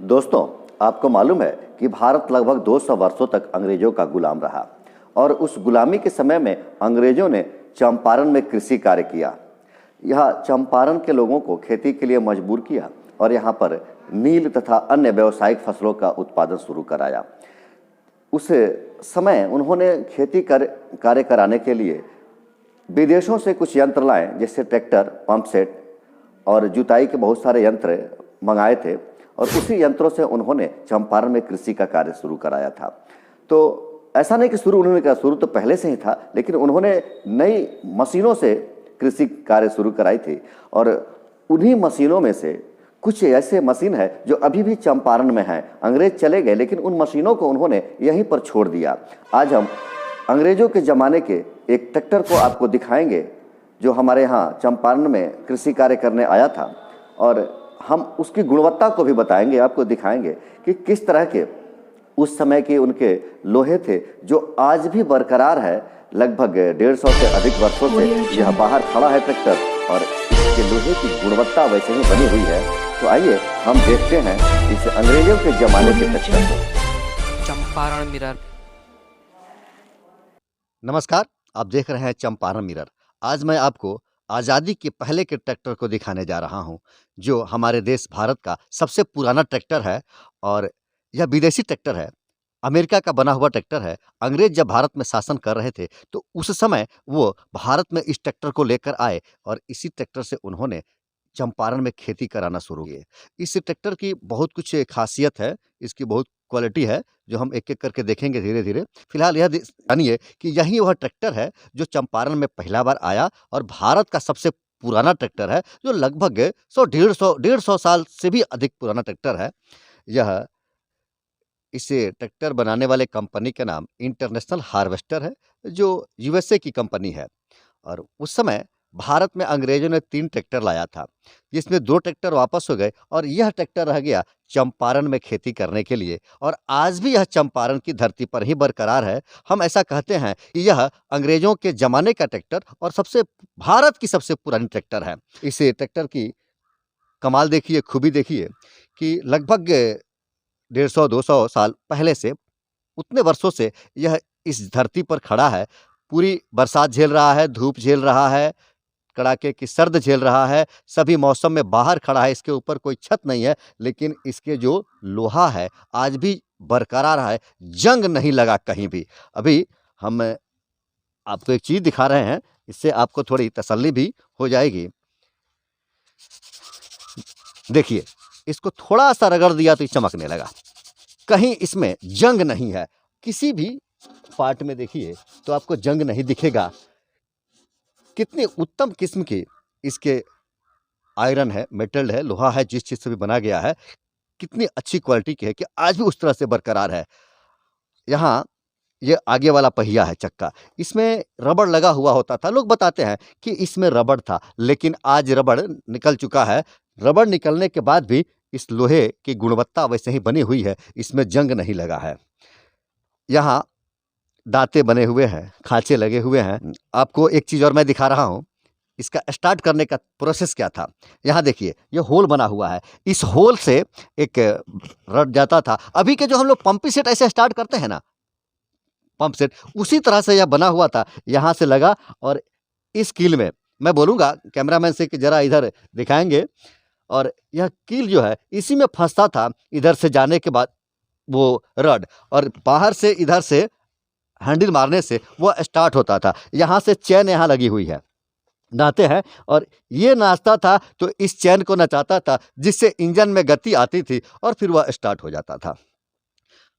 दोस्तों, आपको मालूम है कि भारत लगभग 200 वर्षों तक अंग्रेजों का गुलाम रहा और उस गुलामी के समय में अंग्रेजों ने चंपारण में कृषि कार्य किया। यह चंपारण के लोगों को खेती के लिए मजबूर किया और यहाँ पर नील तथा अन्य व्यावसायिक फसलों का उत्पादन शुरू कराया। उस समय उन्होंने खेती कार्य कराने के लिए विदेशों से कुछ यंत्र लाए, जैसे ट्रैक्टर, पंप सेट और जुताई के बहुत सारे यंत्र मंगाए थे और उसी यंत्रों से उन्होंने चंपारण में कृषि का कार्य शुरू कराया था। तो ऐसा नहीं कि शुरू उन्होंने कहा, शुरू तो पहले से ही था, लेकिन उन्होंने नई मशीनों से कृषि कार्य शुरू कराई थी और उन्हीं मशीनों में से कुछ ऐसे मशीन है जो अभी भी चंपारण में हैं। अंग्रेज चले गए लेकिन उन मशीनों को उन्होंने यहीं पर छोड़ दिया। आज हम अंग्रेजों के ज़माने के एक ट्रैक्टर को आपको दिखाएंगे जो हमारे यहाँ चंपारण में कृषि कार्य करने आया था और हम उसकी गुणवत्ता को भी बताएंगे, आपको दिखाएंगे कि किस तरह के उस समय के उनके लोहे थे जो आज भी बरकरार है। लगभग 150 से अधिक वर्षों से यह बाहर खड़ा है ट्रैक्टर और इसके लोहे की गुणवत्ता वैसे ही बनी हुई है। तो आइए हम देखते हैं इस अंग्रेजों के जमाने के ट्रैक्टर को। चंपारण मिरर। नमस्कार, आप देख रहे हैं चंपारण मिरर। आज मैं आपको आज़ादी के पहले के ट्रैक्टर को दिखाने जा रहा हूं, जो हमारे देश भारत का सबसे पुराना ट्रैक्टर है और यह विदेशी ट्रैक्टर है, अमेरिका का बना हुआ ट्रैक्टर है। अंग्रेज जब भारत में शासन कर रहे थे तो उस समय वो भारत में इस ट्रैक्टर को लेकर आए और इसी ट्रैक्टर से उन्होंने चंपारण में खेती कराना शुरू किए। इस ट्रैक्टर की बहुत कुछ खासियत है, इसकी बहुत क्वालिटी है जो हम एक-एक करके देखेंगे धीरे धीरे। फिलहाल यह जानिए कि यही वह ट्रैक्टर है जो चंपारण में पहला बार आया और भारत का सबसे पुराना ट्रैक्टर है, जो लगभग 100-150 साल से भी अधिक पुराना ट्रैक्टर है। यह इस ट्रैक्टर बनाने वाले कंपनी का नाम इंटरनेशनल हार्वेस्टर है, जो यूएसए की कंपनी है। और उस समय भारत में अंग्रेजों ने 3 ट्रैक्टर लाया था, जिसमें 2 ट्रैक्टर वापस हो गए और यह ट्रैक्टर रह गया चंपारण में खेती करने के लिए और आज भी यह चंपारण की धरती पर ही बरकरार है। हम ऐसा कहते हैं कि यह अंग्रेजों के ज़माने का ट्रैक्टर और भारत की सबसे पुरानी ट्रैक्टर है। इस ट्रैक्टर की कमाल देखिए, खूबी देखिए कि लगभग 150-200 साल पहले से, उतने वर्षों से यह इस धरती पर खड़ा है। पूरी बरसात झेल रहा है, धूप झेल रहा है, कड़ाके की सर्द झेल रहा है, सभी मौसम में बाहर खड़ा है। इसके ऊपर कोई छत नहीं है, लेकिन इसके जो लोहा है आज भी बरकरार है, जंग नहीं लगा कहीं भी। अभी हम आपको एक चीज़ दिखा रहे हैं, इससे आपको थोड़ी तसल्ली भी हो जाएगी। देखिए, इसको थोड़ा सा रगड़ दिया तो ये चमकने लगा, कहीं इसमें जंग नहीं है। किसी भी पार्ट में देखिए तो आपको जंग नहीं दिखेगा। कितनी उत्तम किस्म की इसके आयरन है, मेटल है, लोहा है, जिस चीज़ से भी बना गया है, कितनी अच्छी क्वालिटी की है कि आज भी उस तरह से बरकरार है। यहाँ ये आगे वाला पहिया है, चक्का, इसमें रबड़ लगा हुआ होता था। लोग बताते हैं कि इसमें रबड़ था, लेकिन आज रबड़ निकल चुका है। रबड़ निकलने के बाद भी इस लोहे की गुणवत्ता वैसे ही बनी हुई है, इसमें जंग नहीं लगा है। यहाँ दांते बने हुए हैं, खांचे लगे हुए हैं। आपको एक चीज़ और मैं दिखा रहा हूँ, इसका स्टार्ट करने का प्रोसेस क्या था। यहाँ देखिए, ये होल बना हुआ है, इस होल से एक रड जाता था। अभी के जो हम लोग पंपी सेट ऐसे स्टार्ट करते हैं ना, पंप सेट, उसी तरह से यह बना हुआ था। यहाँ से लगा और इस कील में, मैं बोलूँगा कैमरामैन से कि ज़रा इधर दिखाएंगे, और यह कील जो है इसी में फंसता था। इधर से जाने के बाद वो रड, और बाहर से इधर से हैंडल मारने से वो स्टार्ट होता था। यहाँ से चैन यहाँ लगी हुई है, नाते हैं, और ये नाचता था तो इस चैन को नचाता था, जिससे इंजन में गति आती थी और फिर वह स्टार्ट हो जाता था।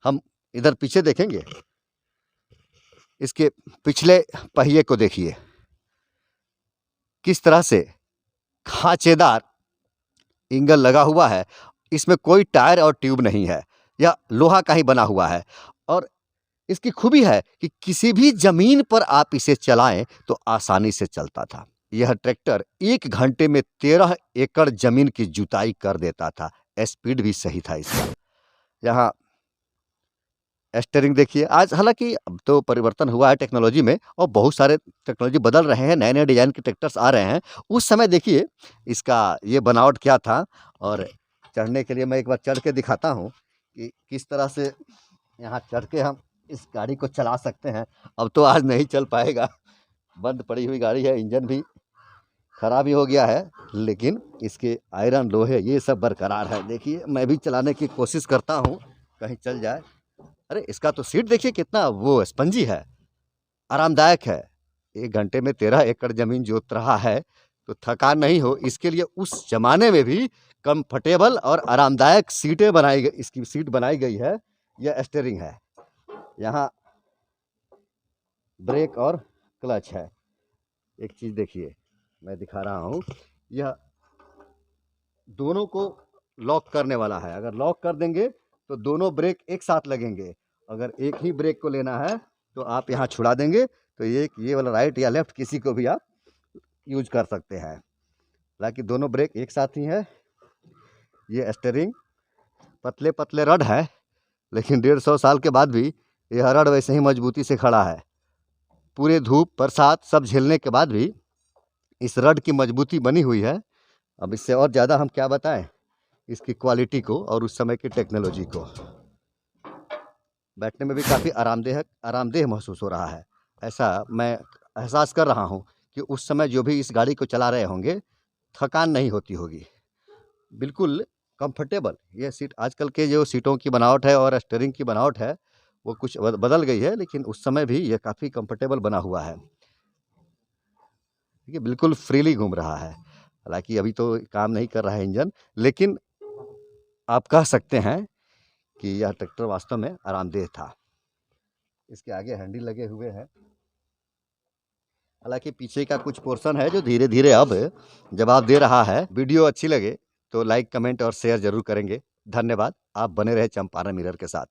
हम इधर पीछे देखेंगे, इसके पिछले पहिए को देखिए, किस तरह से खांचेदार इंगल लगा हुआ है। इसमें कोई टायर और ट्यूब नहीं है, यह लोहा का ही बना हुआ है। और इसकी खूबी है कि किसी भी जमीन पर आप इसे चलाएं तो आसानी से चलता था। यह ट्रैक्टर 1 घंटे में 13 एकड़ जमीन की जुताई कर देता था। स्पीड भी सही था इसका। यहाँ स्टीयरिंग देखिए, आज हालांकि अब तो परिवर्तन हुआ है टेक्नोलॉजी में और बहुत सारे टेक्नोलॉजी बदल रहे हैं, नए नए डिजाइन के ट्रैक्टर्स आ रहे हैं। उस समय देखिए इसका ये बनावट क्या था। और चढ़ने के लिए मैं एक बार चढ़ के दिखाता हूँ कि किस तरह से यहाँ चढ़ के हम इस गाड़ी को चला सकते हैं। अब तो आज नहीं चल पाएगा, बंद पड़ी हुई गाड़ी है, इंजन भी खराब ही हो गया है, लेकिन इसके आयरन लोहे ये सब बरकरार है। देखिए मैं भी चलाने की कोशिश करता हूँ, कहीं चल जाए। अरे इसका तो सीट देखिए कितना वो स्पंजी है, आरामदायक है। 1 घंटे में 13 एकड़ ज़मीन जोत रहा है, तो थकान नहीं हो इसके लिए उस ज़माने में भी कंफर्टेबल और आरामदायक सीटें बनाई गई, इसकी सीट बनाई गई है। यह स्टीयरिंग है, यहाँ ब्रेक और क्लच है। एक चीज़ देखिए मैं दिखा रहा हूँ, यह दोनों को लॉक करने वाला है। अगर लॉक कर देंगे तो दोनों ब्रेक एक साथ लगेंगे। अगर एक ही ब्रेक को लेना है तो आप यहाँ छुड़ा देंगे तो ये वाला राइट या लेफ्ट किसी को भी आप यूज कर सकते हैं। हालांकि दोनों ब्रेक एक साथ ही है। ये स्टीयरिंग पतले पतले रड है, लेकिन 150 साल के बाद भी यह रड वैसे ही मजबूती से खड़ा है। पूरे धूप बरसात सब झेलने के बाद भी इस रड की मजबूती बनी हुई है। अब इससे और ज़्यादा हम क्या बताएं इसकी क्वालिटी को और उस समय की टेक्नोलॉजी को। बैठने में भी काफ़ी आरामदेह महसूस हो रहा है। ऐसा मैं एहसास कर रहा हूँ कि उस समय जो भी इस गाड़ी को चला रहे होंगे थकान नहीं होती होगी, बिल्कुल कंफर्टेबल। ये सीट आजकल के जो सीटों की बनावट है और स्टीयरिंग की बनावट है वो कुछ बदल गई है, लेकिन उस समय भी ये काफ़ी कंफर्टेबल बना हुआ है। देखिए बिल्कुल फ्रीली घूम रहा है। हालांकि अभी तो काम नहीं कर रहा है इंजन, लेकिन आप कह सकते हैं कि यह ट्रैक्टर वास्तव में आरामदेह था। इसके आगे हैंडल लगे हुए हैं। हालांकि पीछे का कुछ पोर्शन है जो धीरे धीरे अब जवाब दे रहा है। वीडियो अच्छी लगे तो लाइक, कमेंट और शेयर जरूर करेंगे। धन्यवाद। आप बने रहे चंपारण मिरर के साथ।